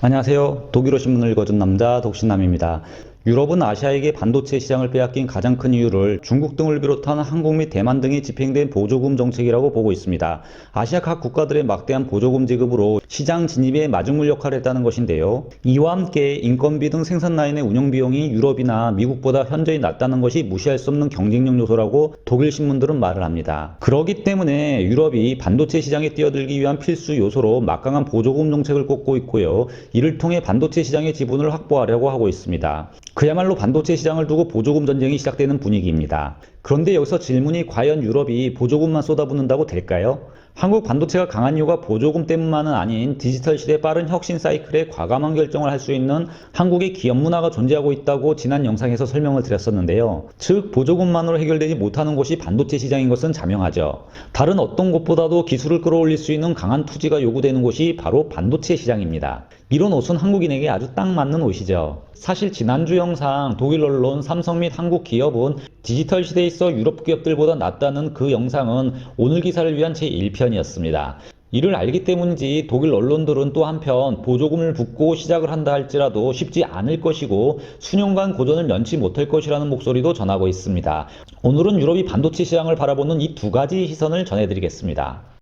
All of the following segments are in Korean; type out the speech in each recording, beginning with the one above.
안녕하세요. 독일어 신문을 읽어준 남자 독신남입니다. 유럽은 아시아에게 반도체 시장을 빼앗긴 가장 큰 이유를 중국 등을 비롯한 한국 및 대만 등이 집행된 보조금 정책이라고 보고 있습니다. 아시아 각 국가들의 막대한 보조금 지급으로 시장 진입에 마중물 역할을 했다는 것인데요. 이와 함께 인건비 등 생산 라인의 운영 비용이 유럽이나 미국보다 현저히 낮다는 것이 무시할 수 없는 경쟁력 요소라고 독일 신문들은 말을 합니다. 그렇기 때문에 유럽이 반도체 시장에 뛰어들기 위한 필수 요소로 막강한 보조금 정책을 꼽고 있고요. 이를 통해 반도체 시장의 지분을 확보하려고 하고 있습니다. 그야말로 반도체 시장을 두고 보조금 전쟁이 시작되는 분위기입니다. 그런데 여기서 질문이, 과연 유럽이 보조금만 쏟아붓는다고 될까요? 한국 반도체가 강한 이유가 보조금 때문만은 아닌 디지털 시대 빠른 혁신 사이클에 과감한 결정을 할 수 있는 한국의 기업 문화가 존재하고 있다고 지난 영상에서 설명을 드렸었는데요. 즉 보조금만으로 해결되지 못하는 곳이 반도체 시장인 것은 자명하죠. 다른 어떤 곳보다도 기술을 끌어올릴 수 있는 강한 투지가 요구되는 곳이 바로 반도체 시장입니다. 이런 옷은 한국인에게 아주 딱 맞는 옷이죠. 사실 지난주 영상 독일 언론 삼성 및 한국 기업은 디지털 시대에 있어 유럽 기업들보다 낫다는 그 영상은 오늘 기사를 위한 제1편이었습니다. 이를 알기 때문인지 독일 언론들은 또 한편 보조금을 붓고 시작을 한다 할지라도 쉽지 않을 것이고 수년간 고전을 면치 못할 것이라는 목소리도 전하고 있습니다. 오늘은 유럽이 반도체 시장을 바라보는 이 두 가지 시선을 전해드리겠습니다.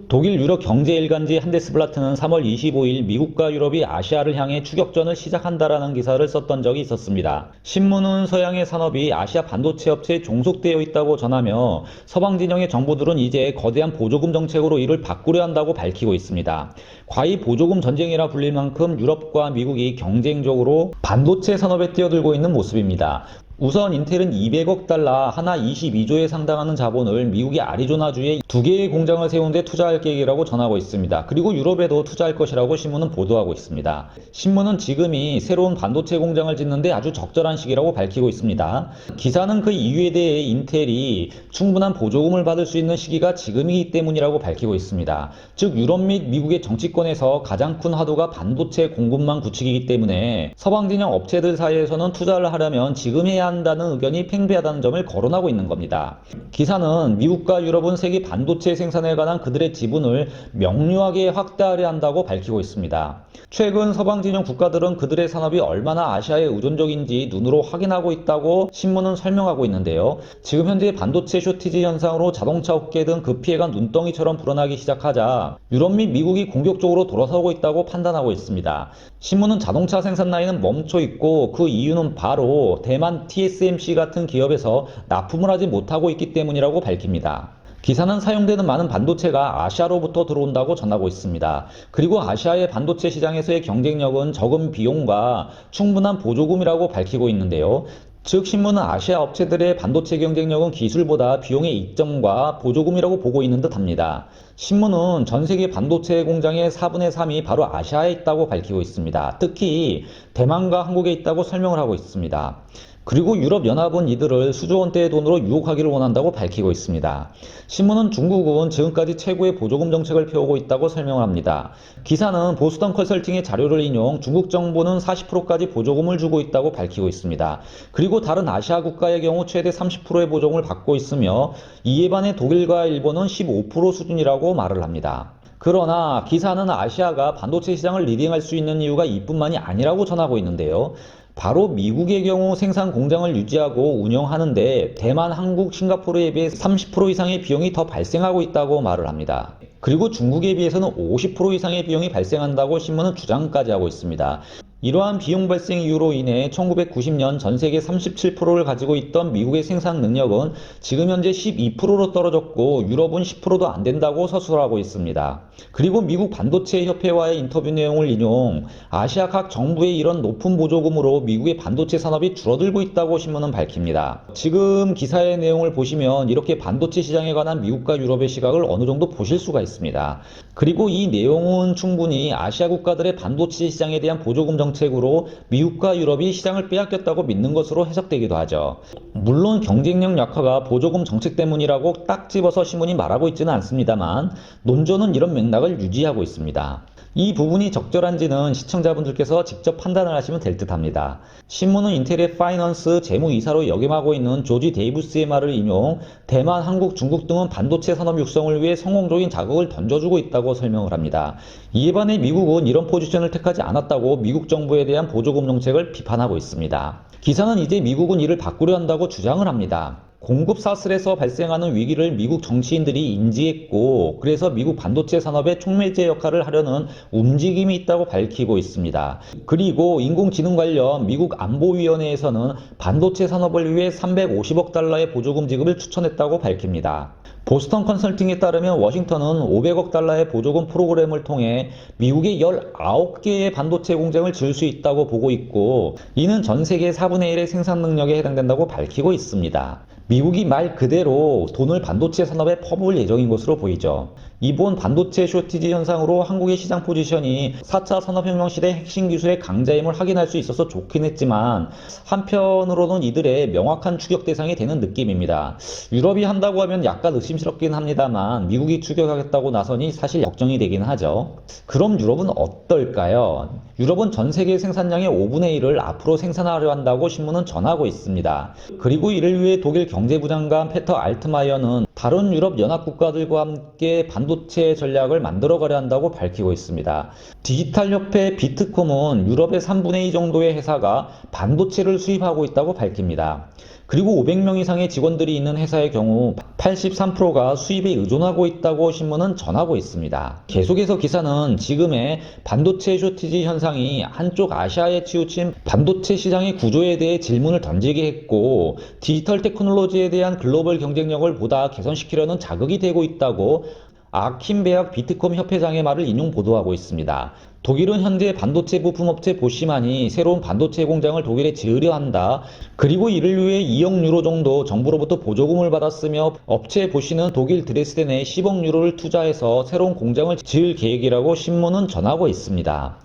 독일 유럽 경제 일간지 한데스블라트는 3월 25일 미국과 유럽이 아시아를 향해 추격전을 시작한다라는 기사를 썼던 적이 있었습니다. 신문은 서양의 산업이 아시아 반도체 업체에 종속되어 있다고 전하며 서방 진영의 정부들은 이제 거대한 보조금 정책으로 이를 바꾸려 한다고 밝히고 있습니다. 과히 보조금 전쟁이라 불릴 만큼 유럽과 미국이 경쟁적으로 반도체 산업에 뛰어들고 있는 모습입니다. 우선 인텔은 200억 달러, 하나 22조에 상당하는 자본을 미국의 아리조나주에 2개의 공장을 세우는 데 투자할 계획이라고 전하고 있습니다. 그리고 유럽에도 투자할 것이라고 신문은 보도하고 있습니다. 신문은 지금이 새로운 반도체 공장을 짓는 데 아주 적절한 시기라고 밝히고 있습니다. 기사는 그 이유에 대해 인텔이 충분한 보조금을 받을 수 있는 시기가 지금이기 때문이라고 밝히고 있습니다. 즉 유럽 및 미국의 정치권에서 가장 큰 화두가 반도체 공급망 구축이기 때문에 서방 진영 업체들 사이에서는 투자를 하려면 지금 해야 한다는 의견이 팽배하다는 점을 거론하고 있는 겁니다. 기사는 미국과 유럽은 세계 반도체 생산에 관한 그들의 지분을 명료하게 확대하려 한다고 밝히고 있습니다. 최근 서방 진영 국가들은 그들의 산업이 얼마나 아시아에 의존적인지 눈으로 확인하고 있다고 신문은 설명하고 있는데요. 지금 현재 반도체 쇼티지 현상으로 자동차 업계 등 그 피해가 눈덩이처럼 불어나기 시작하자 유럽 및 미국이 공격적으로 돌아서고 있다고 판단하고 있습니다. 신문은 자동차 생산 라인은 멈춰 있고 그 이유는 바로 대만 TSMC 같은 기업에서 납품을 하지 못하고 있기 때문이라고 밝힙니다. 기사는 사용되는 많은 반도체가 아시아로부터 들어온다고 전하고 있습니다. 그리고 아시아의 반도체 시장에서의 경쟁력은 적은 비용과 충분한 보조금이라고 밝히고 있는데요. 즉 신문은 아시아 업체들의 반도체 경쟁력은 기술보다 비용의 이점과 보조금이라고 보고 있는 듯합니다. 신문은 전세계 반도체 공장의 4분의 3이 바로 아시아에 있다고 밝히고 있습니다. 특히 대만과 한국에 있다고 설명을 하고 있습니다. 그리고 유럽연합은 이들을 수조 원대의 돈으로 유혹하기를 원한다고 밝히고 있습니다. 신문은 중국은 지금까지 최고의 보조금 정책을 펴오고 있다고 설명을 합니다. 기사는 보스턴 컨설팅의 자료를 인용 중국 정부는 40%까지 보조금을 주고 있다고 밝히고 있습니다. 그리고 다른 아시아 국가의 경우 최대 30%의 보조금을 받고 있으며 이에 반해 독일과 일본은 15% 수준이라고 말을 합니다. 그러나 기사는 아시아가 반도체 시장을 리딩할 수 있는 이유가 이뿐만이 아니라고 전하고 있는데요. 바로 미국의 경우 생산 공장을 유지하고 운영하는데 대만, 한국, 싱가포르에 비해 30% 이상의 비용이 더 발생하고 있다고 말을 합니다. 그리고 중국에 비해서는 50% 이상의 비용이 발생한다고 신문은 주장까지 하고 있습니다. 이러한 비용 발생 이유로 인해 1990년 전 세계 37%를 가지고 있던 미국의 생산 능력은 지금 현재 12%로 떨어졌고 유럽은 10%도 안 된다고 서술하고 있습니다. 그리고 미국 반도체 협회와의 인터뷰 내용을 인용, 아시아 각 정부의 이런 높은 보조금으로 미국의 반도체 산업이 줄어들고 있다고 신문은 밝힙니다. 지금 기사의 내용을 보시면 이렇게 반도체 시장에 관한 미국과 유럽의 시각을 어느 정도 보실 수가 있습니다. 그리고 이 내용은 충분히 아시아 국가들의 반도체 시장에 대한 보조금 정책으로 미국과 유럽이 시장을 빼앗겼다고 믿는 것으로 해석되기도 하죠. 물론 경쟁력 약화가 보조금 정책 때문이라고 딱 집어서 신문이 말하고 있지는 않습니다만 논조는 이런 맥락을 유지하고 있습니다. 이 부분이 적절한지는 시청자분들께서 직접 판단을 하시면 될 듯합니다. 신문은 인텔의 파이넌스 재무이사로 역임하고 있는 조지 데이브스의 말을 인용, 대만, 한국, 중국 등은 반도체 산업 육성을 위해 성공적인 자극을 던져주고 있다고 설명을 합니다. 이에 반해 미국은 이런 포지션을 택하지 않았다고 미국 정부에 대한 보조금 정책을 비판하고 있습니다. 기사는 이제 미국은 이를 바꾸려 한다고 주장을 합니다. 공급 사슬에서 발생하는 위기를 미국 정치인들이 인지했고, 그래서 미국 반도체 산업의 촉매제 역할을 하려는 움직임이 있다고 밝히고 있습니다. 그리고 인공지능 관련 미국 안보위원회에서는 반도체 산업을 위해 350억 달러의 보조금 지급을 추천했다고 밝힙니다. 보스턴 컨설팅에 따르면 워싱턴은 500억 달러의 보조금 프로그램을 통해 미국의 19개의 반도체 공장을 지을 수 있다고 보고 있고, 이는 전 세계 4분의 1의 생산 능력에 해당된다고 밝히고 있습니다. 미국이 말 그대로 돈을 반도체 산업에 퍼부을 예정인 것으로 보이죠. 이번 반도체 쇼티지 현상으로 한국의 시장 포지션이 4차 산업혁명 시대 핵심 기술의 강자임을 확인할 수 있어서 좋긴 했지만, 한편으로는 이들의 명확한 추격 대상이 되는 느낌입니다. 유럽이 한다고 하면 약간 의심스럽긴 합니다만 미국이 추격하겠다고 나서니 사실 걱정이 되긴 하죠. 그럼 유럽은 어떨까요? 유럽은 전 세계 생산량의 5분의 1을 앞으로 생산하려 한다고 신문은 전하고 있습니다. 그리고 이를 위해 독일 경제부 장관 페터 알트마이어는 다른 유럽 연합 국가들과 함께 반도체 전략을 만들어가려 한다고 밝히고 있습니다. 디지털협회 비트콤은 유럽의 3분의 2 정도의 회사가 반도체를 수입하고 있다고 밝힙니다. 그리고 500명 이상의 직원들이 있는 회사의 경우 83%가 수입에 의존하고 있다고 신문은 전하고 있습니다. 계속해서 기사는 지금의 반도체 쇼티지 현상이 한쪽 아시아에 치우친 반도체 시장의 구조에 대해 질문을 던지게 했고, 디지털 테크놀로지에 대한 글로벌 경쟁력을 보다 개선시키려는 자극이 되고 있다고 아킴베약 비트콤 협회장의 말을 인용 보도하고 있습니다. 독일은 현재 반도체 부품업체 보시만이 새로운 반도체 공장을 독일에 지으려 한다. 그리고 이를 위해 2억 유로 정도 정부로부터 보조금을 받았으며, 업체 보시는 독일 드레스덴에 10억 유로를 투자해서 새로운 공장을 지을 계획이라고 신문은 전하고 있습니다.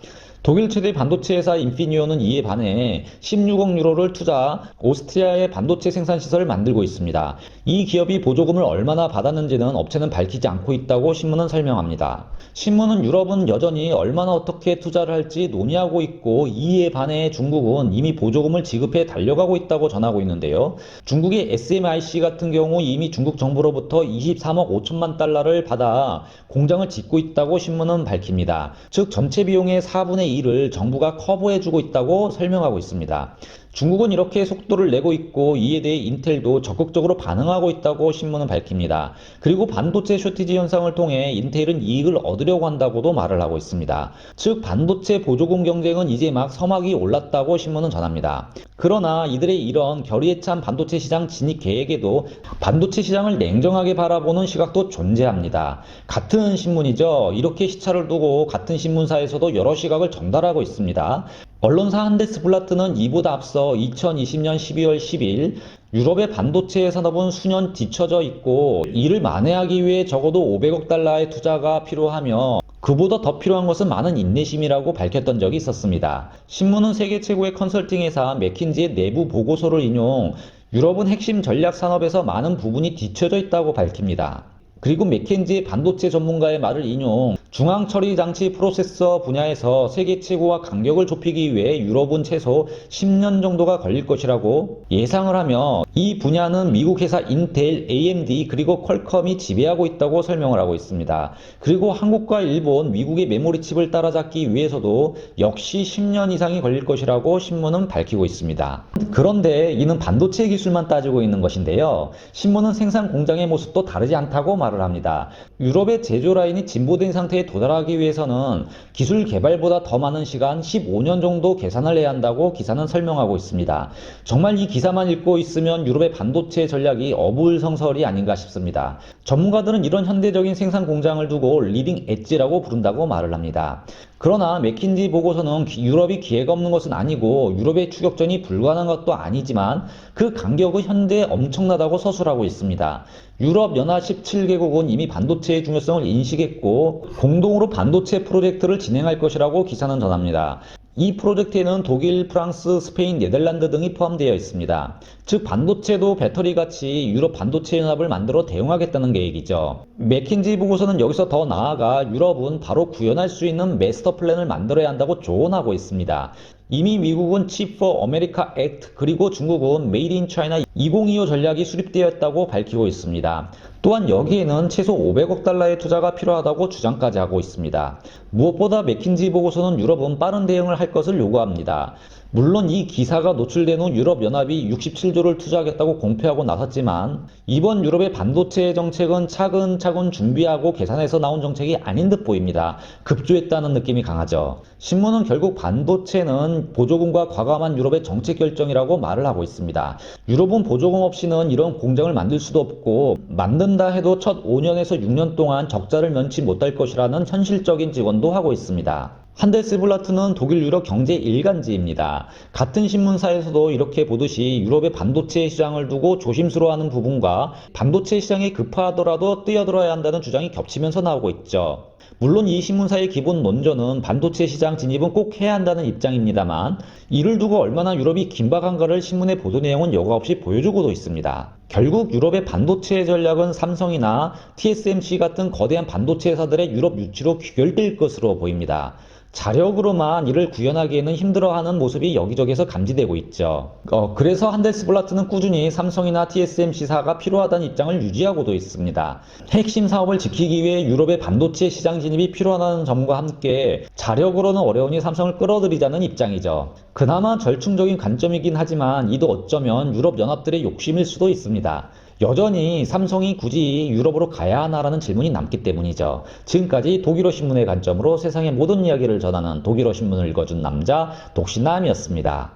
독일 최대 반도체 회사 인피니온은 이에 반해 16억 유로를 투자 오스트리아의 반도체 생산 시설을 만들고 있습니다. 이 기업이 보조금을 얼마나 받았는지는 업체는 밝히지 않고 있다고 신문은 설명합니다. 신문은 유럽은 여전히 얼마나 어떻게 투자를 할지 논의하고 있고, 이에 반해 중국은 이미 보조금을 지급해 달려가고 있다고 전하고 있는데요. 중국의 SMIC 같은 경우 이미 중국 정부로부터 23억 5천만 달러를 받아 공장을 짓고 있다고 신문은 밝힙니다. 즉 전체 비용의 4분의 1을 정부가 커버해주고 있다고 설명하고 있습니다. 중국은 이렇게 속도를 내고 있고, 이에 대해 인텔도 적극적으로 반응하고 있다고 신문은 밝힙니다. 그리고 반도체 쇼티지 현상을 통해 인텔은 이익을 얻으려고 한다고도 말을 하고 있습니다. 즉 반도체 보조금 경쟁은 이제 막 서막이 올랐다고 신문은 전합니다. 그러나 이들의 이런 결의에 찬 반도체 시장 진입 계획에도 반도체 시장을 냉정하게 바라보는 시각도 존재합니다. 같은 신문이죠. 이렇게 시차를 두고 같은 신문사에서도 여러 시각을 전달하고 있습니다. 언론사 한데스블라트는 이보다 앞서 2020년 12월 10일 유럽의 반도체 산업은 수년 뒤처져 있고, 이를 만회하기 위해 적어도 500억 달러의 투자가 필요하며 그보다 더 필요한 것은 많은 인내심이라고 밝혔던 적이 있었습니다. 신문은 세계 최고의 컨설팅 회사 맥킨지의 내부 보고서를 인용, 유럽은 핵심 전략 산업에서 많은 부분이 뒤처져 있다고 밝힙니다. 그리고 맥킨지의 반도체 전문가의 말을 인용, 중앙 처리 장치 프로세서 분야에서 세계 최고와 간격을 좁히기 위해 유럽은 최소 10년 정도가 걸릴 것이라고 예상을 하며, 이 분야는 미국 회사 인텔, AMD 그리고 퀄컴이 지배하고 있다고 설명을 하고 있습니다. 그리고 한국과 일본, 미국의 메모리 칩을 따라잡기 위해서도 역시 10년 이상이 걸릴 것이라고 신문은 밝히고 있습니다. 그런데 이는 반도체 기술만 따지고 있는 것인데요. 신문은 생산 공장의 모습도 다르지 않다고 말을 합니다. 유럽의 제조 라인이 진보된 상태에 도달하기 위해서는 기술 개발보다 더 많은 시간 15년 정도 계산을 해야 한다고 기사는 설명하고 있습니다. 정말 이 기사만 읽고 있으면 유럽의 반도체 전략이 어불성설이 아닌가 싶습니다. 전문가들은 이런 현대적인 생산 공장을 두고 리딩 엣지라고 부른다고 말을 합니다. 그러나 맥킨지 보고서는 유럽이 기회가 없는 것은 아니고 유럽의 추격전이 불가능한 것도 아니지만 그 간격은 현재 엄청나다고 서술하고 있습니다. 유럽 연합 17개국은 이미 반도체의 중요성을 인식했고 공동으로 반도체 프로젝트를 진행할 것이라고 기사는 전합니다. 이 프로젝트에는 독일, 프랑스, 스페인, 네덜란드 등이 포함되어 있습니다. 즉 반도체도 배터리같이 유럽 반도체 연합을 만들어 대응하겠다는 계획이죠. 맥킨지 보고서는 여기서 더 나아가 유럽은 바로 구현할 수 있는 마스터 플랜을 만들어야 한다고 조언하고 있습니다. 이미 미국은 Chip for America Act 그리고 중국은 Made in China 2025 전략이 수립되었다고 밝히고 있습니다. 또한 여기에는 최소 500억 달러의 투자가 필요하다고 주장까지 하고 있습니다. 무엇보다 맥킨지 보고서는 유럽은 빠른 대응을 할 것을 요구합니다. 물론 이 기사가 노출된 후 유럽연합이 67조를 투자하겠다고 공표하고 나섰지만 이번 유럽의 반도체 정책은 차근차근 준비하고 계산해서 나온 정책이 아닌 듯 보입니다. 급조했다는 느낌이 강하죠. 신문은 결국 반도체는 보조금과 과감한 유럽의 정책 결정이라고 말을 하고 있습니다. 유럽은 보조금 없이는 이런 공장을 만들 수도 없고 만든다 해도 첫 5년에서 6년 동안 적자를 면치 못할 것이라는 현실적인 지원도 하고 있습니다. 한데스블라트는 독일 유럽 경제 일간지입니다. 같은 신문사에서도 이렇게 보듯이 유럽의 반도체 시장을 두고 조심스러워하는 부분과 반도체 시장이 급하더라도 뛰어들어야 한다는 주장이 겹치면서 나오고 있죠. 물론 이 신문사의 기본 논조는 반도체 시장 진입은 꼭 해야 한다는 입장입니다만 이를 두고 얼마나 유럽이 긴박한가를 신문의 보도 내용은 여과 없이 보여주고도 있습니다. 결국 유럽의 반도체 전략은 삼성이나 TSMC 같은 거대한 반도체 회사들의 유럽 유치로 귀결될 것으로 보입니다. 자력으로만 이를 구현하기에는 힘들어하는 모습이 여기저기서 감지되고 있죠. 그래서 한데스블라트는 꾸준히 삼성이나 TSMC사가 필요하다는 입장을 유지하고도 있습니다. 핵심 사업을 지키기 위해 유럽의 반도체 시장 진입이 필요하다는 점과 함께 자력으로는 어려우니 삼성을 끌어들이자는 입장이죠. 그나마 절충적인 관점이긴 하지만 이도 어쩌면 유럽 연합들의 욕심일 수도 있습니다. 여전히 삼성이 굳이 유럽으로 가야 하나라는 질문이 남기 때문이죠. 지금까지 독일어 신문의 관점으로 세상의 모든 이야기를 전하는 독일어 신문을 읽어준 남자 독신남이었습니다.